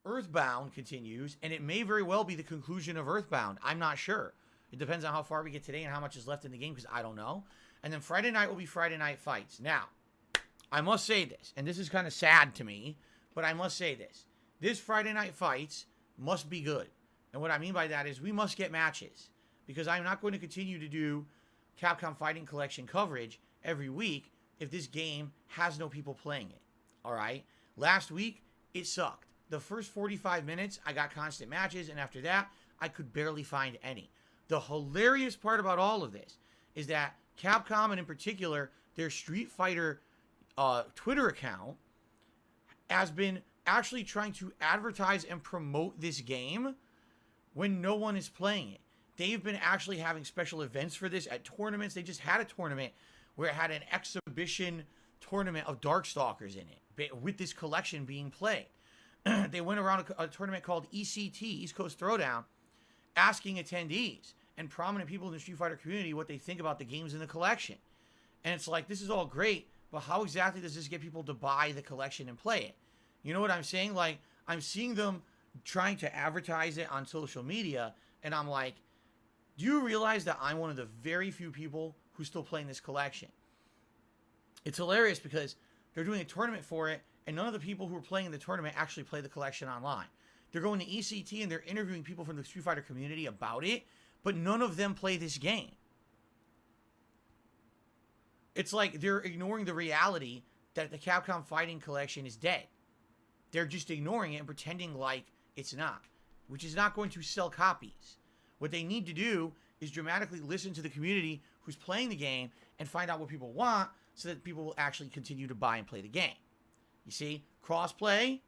Earthbound continues, and it may very well be the conclusion of Earthbound. I'm not sure. It depends on how far we get today and how much is left in the game, because I don't know. And then Friday night will be Friday Night Fights. Now, I must say this, and this is kind of sad to me, but I must say this. This Friday Night Fights must be good. And what I mean by that is we must get matches, because I'm not going to continue to do Capcom Fighting Collection coverage every week if this game has no people playing it. All right? Last week, it sucked. The first 45 minutes, I got constant matches, and after that, I could barely find any. The hilarious part about all of this is that Capcom, and in particular, their Street Fighter Twitter account, has been actually trying to advertise and promote this game when no one is playing it. They've been actually having special events for this at tournaments. They just had a tournament where it had an exhibition tournament of Darkstalkers in it, with this collection being played. They went around a tournament called ECT, East Coast Throwdown, asking attendees and prominent people in the Street Fighter community what they think about the games in the collection. And it's like, this is all great, but how exactly does this get people to buy the collection and play it? You know what I'm saying? Like, I'm seeing them trying to advertise it on social media, and I'm like, do you realize that I'm one of the very few people who's still playing this collection? It's hilarious because they're doing a tournament for it, and none of the people who are playing in the tournament actually play the collection online. They're going to ECT and they're interviewing people from the Street Fighter community about it, but none of them play this game. It's like they're ignoring the reality that the Capcom Fighting Collection is dead. They're just ignoring it and pretending like it's not, which is not going to sell copies. What they need to do is dramatically listen to the community who's playing the game and find out what people want so that people will actually continue to buy and play the game. You see, cross-play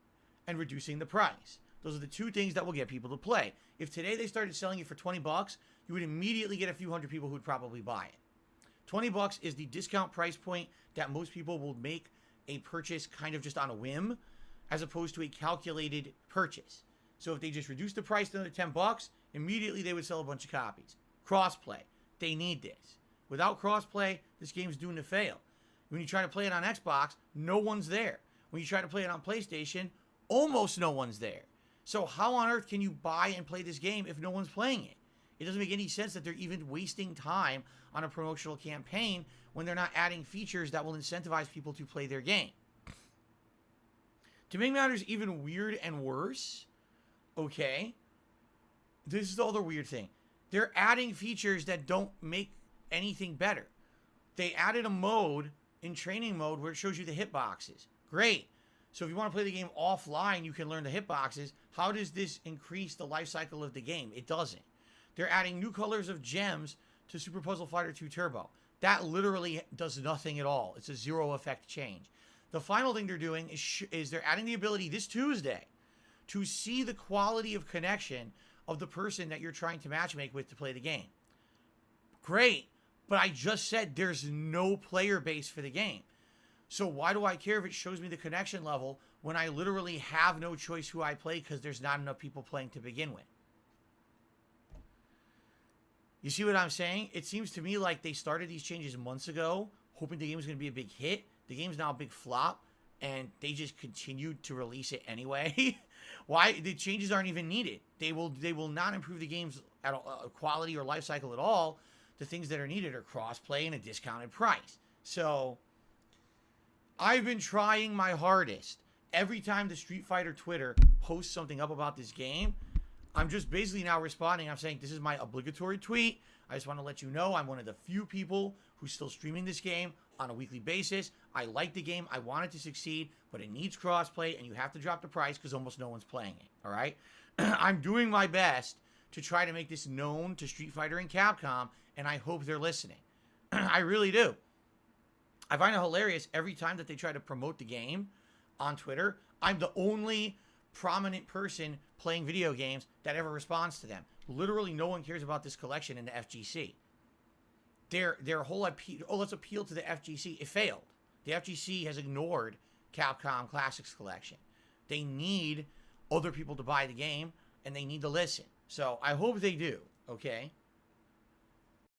and reducing the price. Those are the two things that will get people to play. If today they started selling it for $20, you would immediately get a few hundred people who would probably buy it. $20 is the discount price point that most people will make a purchase kind of just on a whim, as opposed to a calculated purchase. So if they just reduce the price to another $10, immediately they would sell a bunch of copies. Crossplay. They need this. Without crossplay, this game's doomed to fail. When you try to play it on Xbox, no one's there. When you try to play it on PlayStation, almost no one's there. So how on earth can you buy and play this game if no one's playing it? It doesn't make any sense that they're even wasting time on a promotional campaign when they're not adding features that will incentivize people to play their game. To make matters even weird and worse, okay, this is the other weird thing. They're adding features that don't make anything better. They added a mode in training mode where it shows you the hitboxes. Great. So if you want to play the game offline, you can learn the hitboxes. How does this increase the life cycle of the game? It doesn't. They're adding new colors of gems to Super Puzzle Fighter 2 Turbo. That literally does nothing at all. It's a zero effect change. The final thing they're doing is they're adding the ability this Tuesday to see the quality of connection of the person that you're trying to matchmake with to play the game. Great, but I just said there's no player base for the game. So why do I care if it shows me the connection level when I literally have no choice who I play because there's not enough people playing to begin with? You see what I'm saying? It seems to me like they started these changes months ago, hoping the game was going to be a big hit. The game's now a big flop, and they just continued to release it anyway. Why? The changes aren't even needed. They will not improve the game's quality or life cycle at all. The things that are needed are crossplay and a discounted price. So I've been trying my hardest. Every time the Street Fighter Twitter posts something up about this game, I'm just basically now responding. I'm saying this is my obligatory tweet. I just want to let you know I'm one of the few people who's still streaming this game on a weekly basis. I like the game. I want it to succeed, but it needs crossplay, and you have to drop the price because almost no one's playing it, all right? I'm doing my best to try to make this known to Street Fighter and Capcom, and I hope they're listening. I really do. I find it hilarious every time that they try to promote the game on Twitter. I'm the only prominent person playing video games that ever responds to them. Literally no one cares about this collection in the FGC. Their whole appeal, let's appeal to the FGC. It failed. The FGC has ignored Capcom Classics Collection. They need other people to buy the game, and they need to listen. So I hope they do, okay?